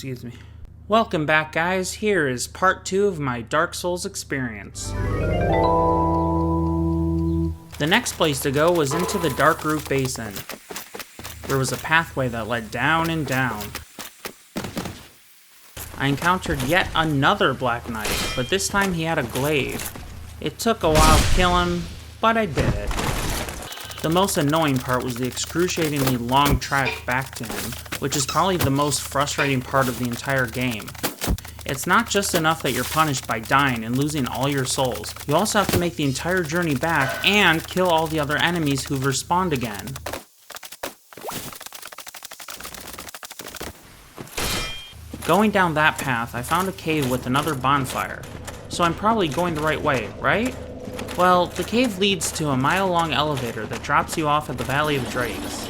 Excuse me. Welcome back, guys. Here is part 2 of my Dark Souls experience. The next place to go was into the Dark Root Basin. There was a pathway that led down and down. I encountered yet another Black Knight, but this time he had a glaive. It took a while to kill him, but I did it. The most annoying part was the excruciatingly long trek back to him, which is probably the most frustrating part of the entire game. It's not just enough that you're punished by dying and losing all your souls, you also have to make the entire journey back and kill all the other enemies who've respawned again. Going down that path, I found a cave with another bonfire, so I'm probably going the right way, right? Well, the cave leads to a mile-long elevator that drops you off at the Valley of Drakes.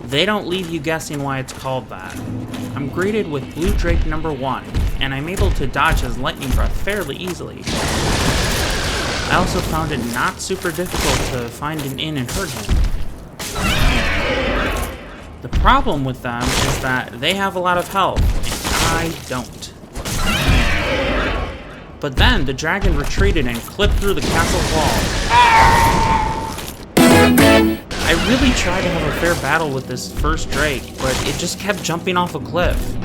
They don't leave you guessing why it's called that. I'm greeted with Blue Drake number 1, and I'm able to dodge his lightning breath fairly easily. I also found it not super difficult to find an inn and hurt him. The problem with them is that they have a lot of health, and I don't. But then the dragon retreated and clipped through the castle wall. I really tried to have a fair battle with this first Drake, but it just kept jumping off a cliff.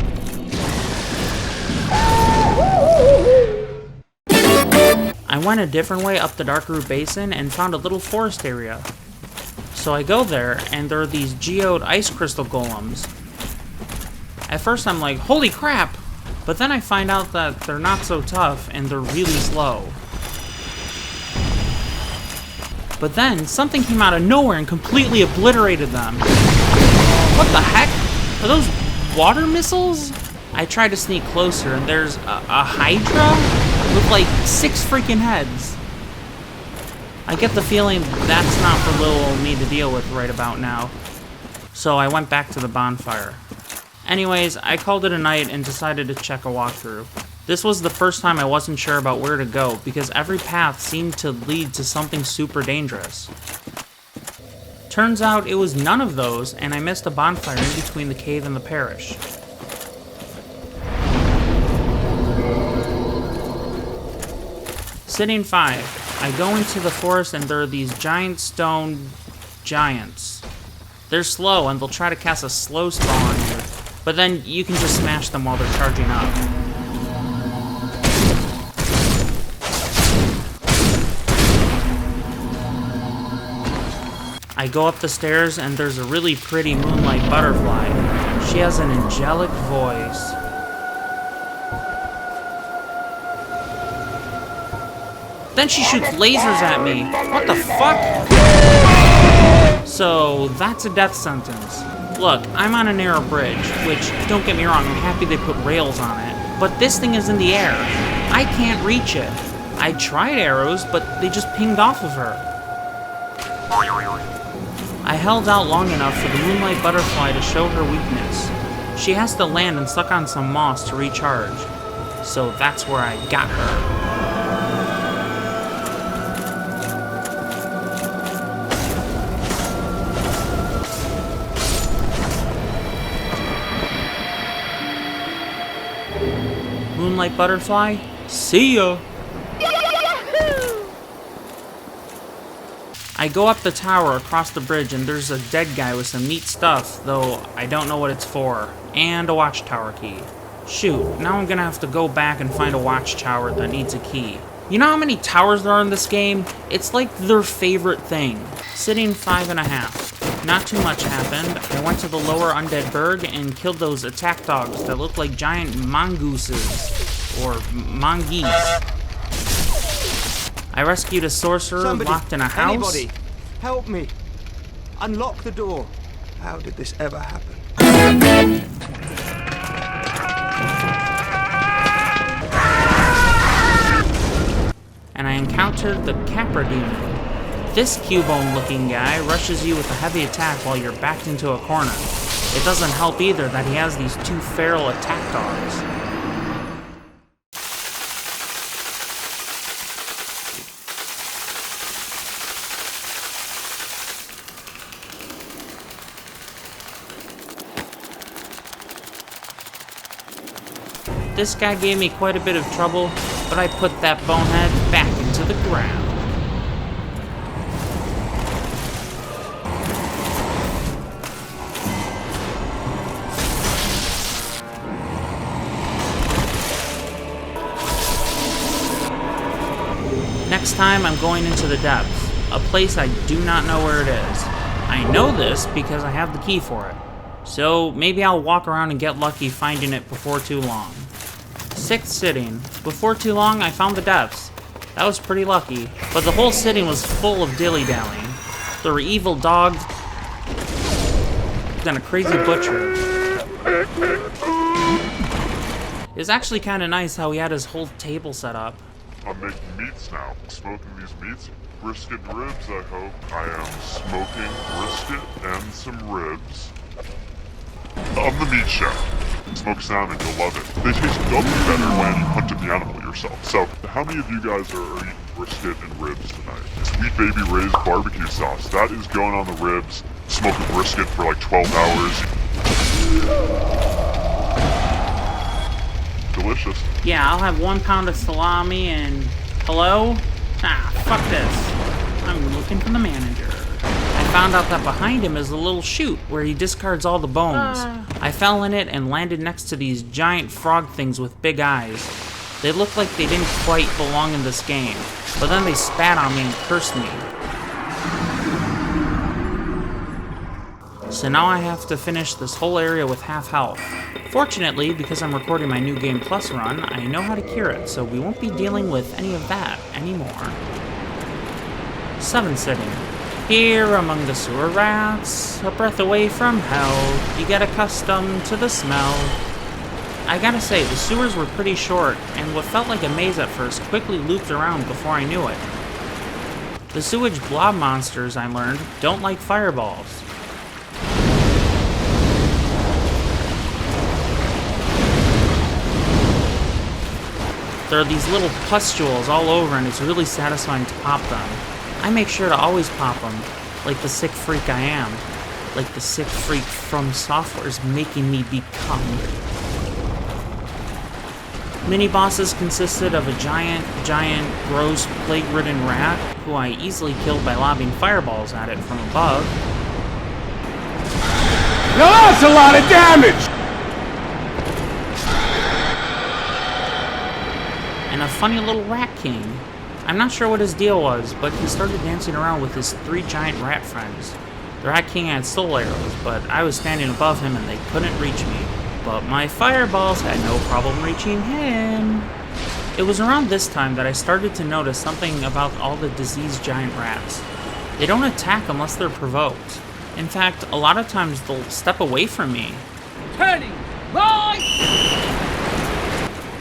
I went a different way up the Dark Root Basin and found a little forest area. So I go there, and there are these geode ice crystal golems. At first I'm like, holy crap! But then I find out that they're not so tough, and they're really slow. But then, something came out of nowhere and completely obliterated them. What the heck? Are those water missiles? I tried to sneak closer, and there's a Hydra with like 6 freaking heads. I get the feeling that's not for little old me to deal with right about now. So I went back to the bonfire. Anyways, I called it a night and decided to check a walkthrough. This was the first time I wasn't sure about where to go, because every path seemed to lead to something super dangerous. Turns out it was none of those, and I missed a bonfire in between the cave and the parish. Sitting 5. I go into the forest and there are these giant stone giants. They're slow and they'll try to cast a slow spell on you, but then you can just smash them while they're charging up. I go up the stairs and there's a really pretty moonlight butterfly. She has an angelic voice. Then she shoots lasers at me. What the fuck? So that's a death sentence. Look, I'm on a narrow bridge, which, don't get me wrong, I'm happy they put rails on it. But this thing is in the air. I can't reach it. I tried arrows, but they just pinged off of her. I held out long enough for the moonlight butterfly to show her weakness. She has to land and suck on some moss to recharge. So that's where I got her. Moonlight butterfly, see ya! I go up the tower across the bridge and there's a dead guy with some neat stuff, though I don't know what it's for, and a watchtower key. Shoot, now I'm gonna have to go back and find a watchtower that needs a key. You know how many towers there are in this game? It's like their favorite thing. Sitting 5.5. Not too much happened. I went to the lower undead burg and killed those attack dogs that look like giant mongooses, or mongeese. I rescued a sorcerer locked in a house. Anybody, help me. Unlock the door. How did this ever happen? and I encountered the Capra Demon. This Cubone looking guy rushes you with a heavy attack while you're backed into a corner. It doesn't help either that he has these two feral attack dogs. This guy gave me quite a bit of trouble, but I put that bonehead back into the ground. Next time I'm going into the depths, a place I do not know where it is. I know this because I have the key for it, so maybe I'll walk around and get lucky finding it before too long. 6th sitting. Before too long, I found the depths. That was pretty lucky, but the whole sitting was full of dilly-dallying. There were evil dogs and a crazy butcher. It's actually kind of nice how he had his whole table set up. I'm making meats now. Smoking these meats. Brisket and ribs, I hope. I am smoking brisket and some ribs. I'm the meat chef. Smoke salmon, you'll love it. They taste doubly better when you hunted the animal yourself. So, how many of you guys are eating brisket and ribs tonight? Sweet Baby Ray's barbecue sauce. That is going on the ribs. Smoke a brisket for like 12 hours. Delicious. Yeah, I'll have 1 pound of salami and... Hello? Ah, fuck this. I'm looking for the manager. I found out that behind him is a little chute where he discards all the bones. I fell in it and landed next to these giant frog things with big eyes. They looked like they didn't quite belong in this game, but then they spat on me and cursed me. So now I have to finish this whole area with half health. Fortunately, because I'm recording my new Game Plus run, I know how to cure it, so we won't be dealing with any of that anymore. 7th sitting. Here among the sewer rats, a breath away from hell, you get accustomed to the smell. I gotta say, the sewers were pretty short, and what felt like a maze at first quickly looped around before I knew it. The sewage blob monsters, I learned, don't like fireballs. There are these little pustules all over, and it's really satisfying to pop them. I make sure to always pop them, like the sick freak I am. Like the sick freak From Software is making me become. Mini-bosses consisted of a giant, gross, plague-ridden rat, who I easily killed by lobbing fireballs at it from above. Now that's a lot of damage! And a funny little rat king. I'm not sure what his deal was, but he started dancing around with his 3 giant rat friends. The Rat King had soul arrows, but I was standing above him and they couldn't reach me. But my fireballs had no problem reaching him. It was around this time that I started to notice something about all the diseased giant rats. They don't attack unless they're provoked. In fact, a lot of times they'll step away from me. Turning right!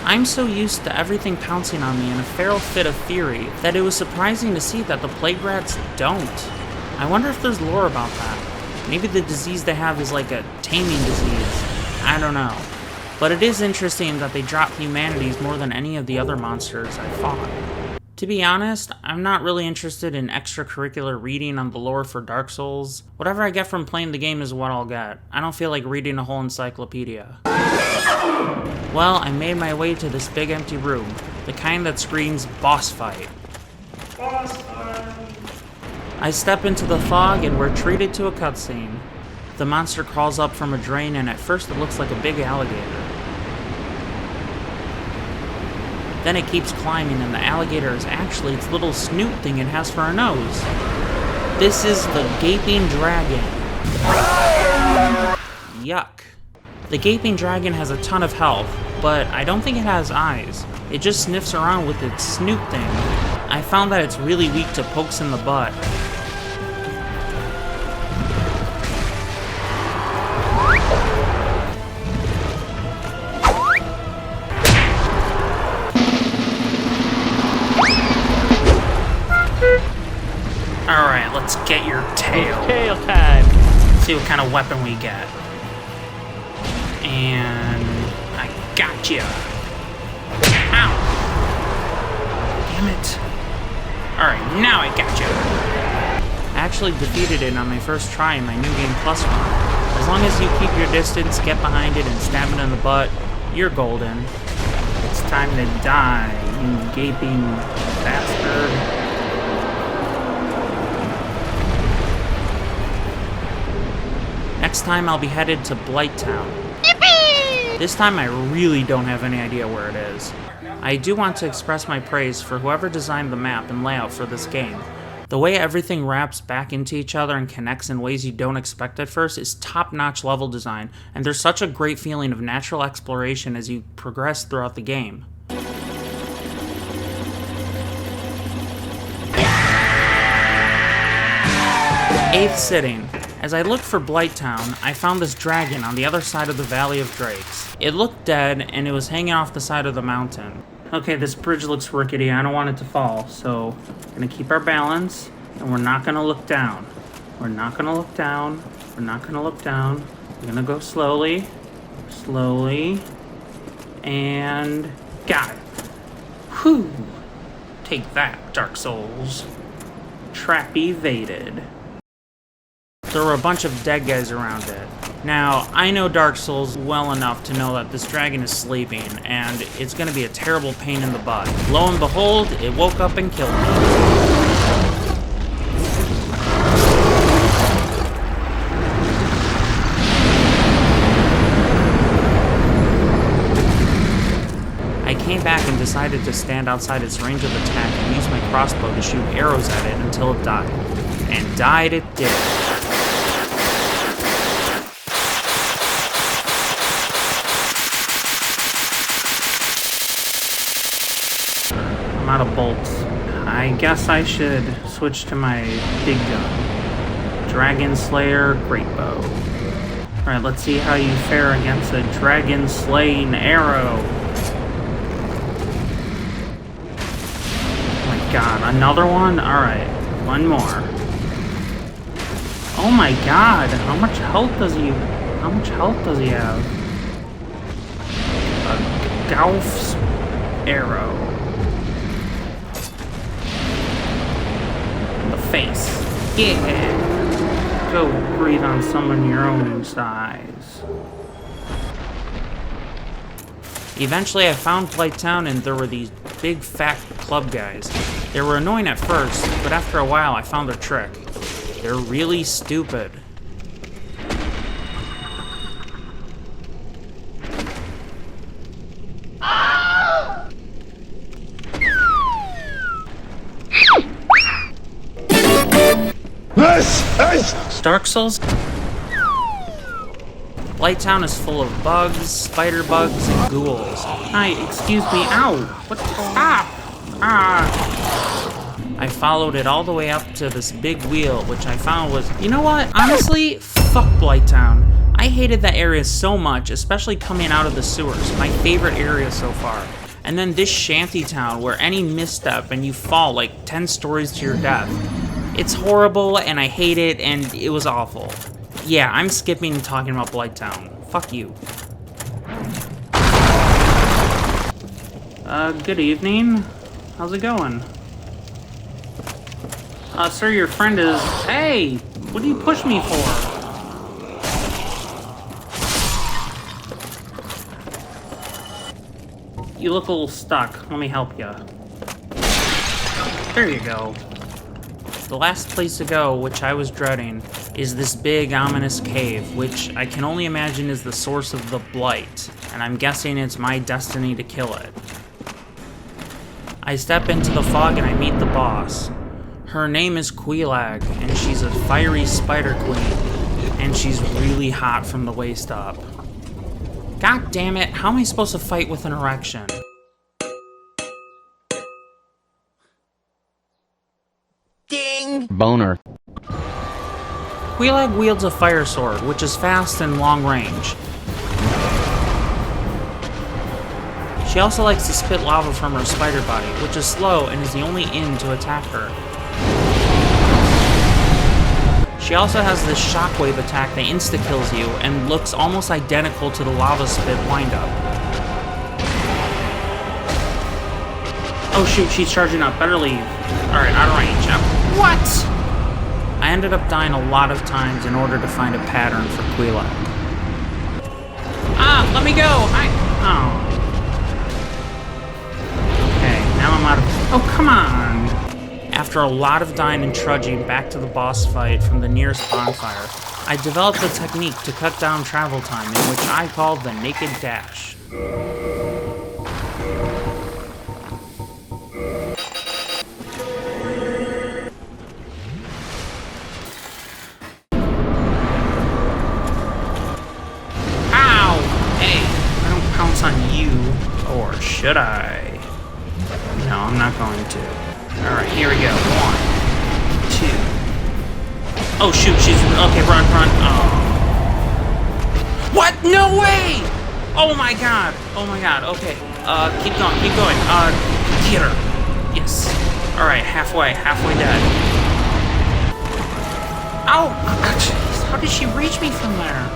I'm so used to everything pouncing on me in a feral fit of fury that it was surprising to see that the plague rats don't. I wonder if there's lore about that. Maybe the disease they have is like a taming disease. I don't know. But it is interesting that they drop humanities more than any of the other monsters I fought. To be honest, I'm not really interested in extracurricular reading on the lore for Dark Souls. Whatever I get from playing the game is what I'll get. I don't feel like reading a whole encyclopedia. Well, I made my way to this big empty room, the kind that screams boss fight. Boss fight. I step into the fog and we're treated to a cutscene. The monster crawls up from a drain and at first it looks like a big alligator. Then it keeps climbing and the alligator is actually its little snoot thing it has for a nose. This is the Gaping Dragon. Yuck. The Gaping Dragon has a ton of health, but I don't think it has eyes. It just sniffs around with its snoot thing. I found that it's really weak to pokes in the butt. see what kind of weapon we get. And I gotcha. Ow! Damn it. Alright, now I gotcha. I actually defeated it on my first try in my New Game Plus run. As long as you keep your distance, get behind it, and stab it in the butt, you're golden. It's time to die, you gaping bastard. Next time I'll be headed to Blighttown. Yippee! This time I really don't have any idea where it is. I do want to express my praise for whoever designed the map and layout for this game. The way everything wraps back into each other and connects in ways you don't expect at first is top-notch level design, and there's such a great feeling of natural exploration as you progress throughout the game. 8th sitting. As I looked for Blighttown, I found this dragon on the other side of the Valley of Drakes. It looked dead, and it was hanging off the side of the mountain. Okay, this bridge looks rickety. I don't want it to fall, so I'm gonna keep our balance, and we're not gonna look down. We're not gonna look down. We're not gonna look down. We're gonna go slowly, slowly, and got it. Whew! Take that, Dark Souls. Trap evaded. There were a bunch of dead guys around it. Now, I know Dark Souls well enough to know that this dragon is sleeping, and it's gonna be a terrible pain in the butt. Lo and behold, it woke up and killed me. I came back and decided to stand outside its range of attack and use my crossbow to shoot arrows at it until it died. And died it did. I'm out of bolts. I guess I should switch to my big gun. Dragon Slayer Great Bow. Alright, let's see how you fare against a dragon slaying arrow. Oh my god, another one? Alright, one more. Oh my god, how much health does he have? A Gauf's arrow. In the face. Yeah. Go breathe on someone your own size. Eventually I found Blighttown and there were these big fat club guys. They were annoying at first, but after a while I found their trick. They're really stupid. Dark Souls? Blighttown is full of bugs, spider bugs, and ghouls. Hi, excuse me. Ow! What? Stop! Ah! I followed it all the way up to this big wheel, which I found was... You know what? Honestly, fuck Blighttown. I hated that area so much, especially coming out of the sewers. My favorite area so far. And then this shanty town where any misstep and you fall like 10 stories to your death. It's horrible, and I hate it, and it was awful. Yeah, I'm skipping talking about Blighttown. Fuck you. Good evening. How's it going? Sir, your friend is... Hey! What do you push me for? You look a little stuck. Let me help you. There you go. The last place to go, which I was dreading, is this big, ominous cave, which I can only imagine is the source of the blight, and I'm guessing it's my destiny to kill it. I step into the fog and I meet the boss. Her name is Quelag, and she's a fiery spider queen, and she's really hot from the waist up. God damn it, how am I supposed to fight with an erection? Ding! Boner. Quelag wields a fire sword, which is fast and long range. She also likes to spit lava from her spider body, which is slow and is the only inn to attack her. She also has this shockwave attack that insta-kills you and looks almost identical to the lava spit windup. Oh shoot, she's charging up. Better leave. Alright, out of range. What? I ended up dying a lot of times in order to find a pattern for Quelag. Ah, let me go! Oh. Okay, now I'm out of... Oh, come on! After a lot of dying and trudging back to the boss fight from the nearest bonfire, I developed a technique to cut down travel time in which I called the Naked Dash. On you, or should I? No, I'm not going to. Alright, here we go. 1, 2. Oh shoot, she's... Okay, run. Oh. What? No way! Oh my god, okay. Keep going. Get her. Yes. Alright, halfway dead. Ow! Jeez, how did she reach me from there?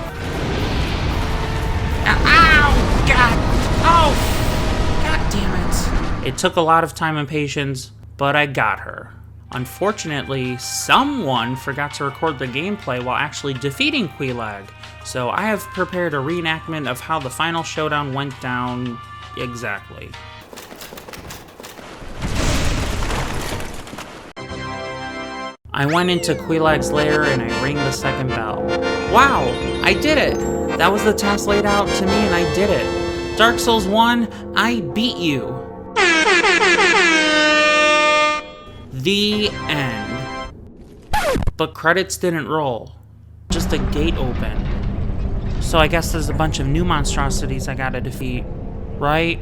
Ow! God! Oh! God damn it. It took a lot of time and patience, but I got her. Unfortunately, someone forgot to record the gameplay while actually defeating Quelag, so I have prepared a reenactment of how the final showdown went down exactly. I went into Quelag's lair and I rang the second bell. Wow! I did it! That was the task laid out to me and I did it. Dark Souls 1, I beat you. The end. But credits didn't roll. Just a gate opened. So I guess there's a bunch of new monstrosities I gotta defeat. Right?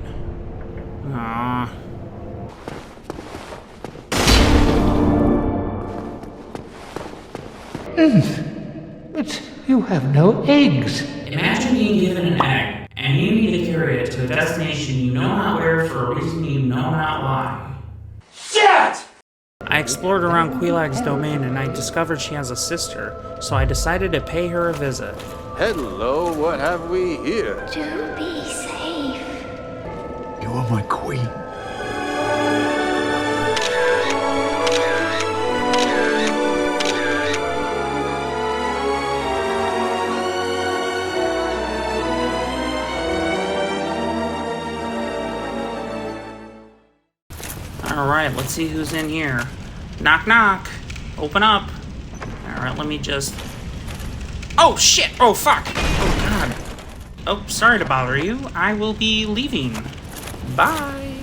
Aww. But you have no eggs. Imagine being given an egg, and you need to carry it to a destination you know not where for a reason you know not why. Shit! I explored around Quelag's domain and I discovered she has a sister, so I decided to pay her a visit. Hello, what have we here? Do be safe. You are my queen. Alright, let's see who's in here. Knock, knock. Open up. Alright, let me just... Oh, shit! Oh, fuck! Oh, God. Oh, sorry to bother you. I will be leaving. Bye.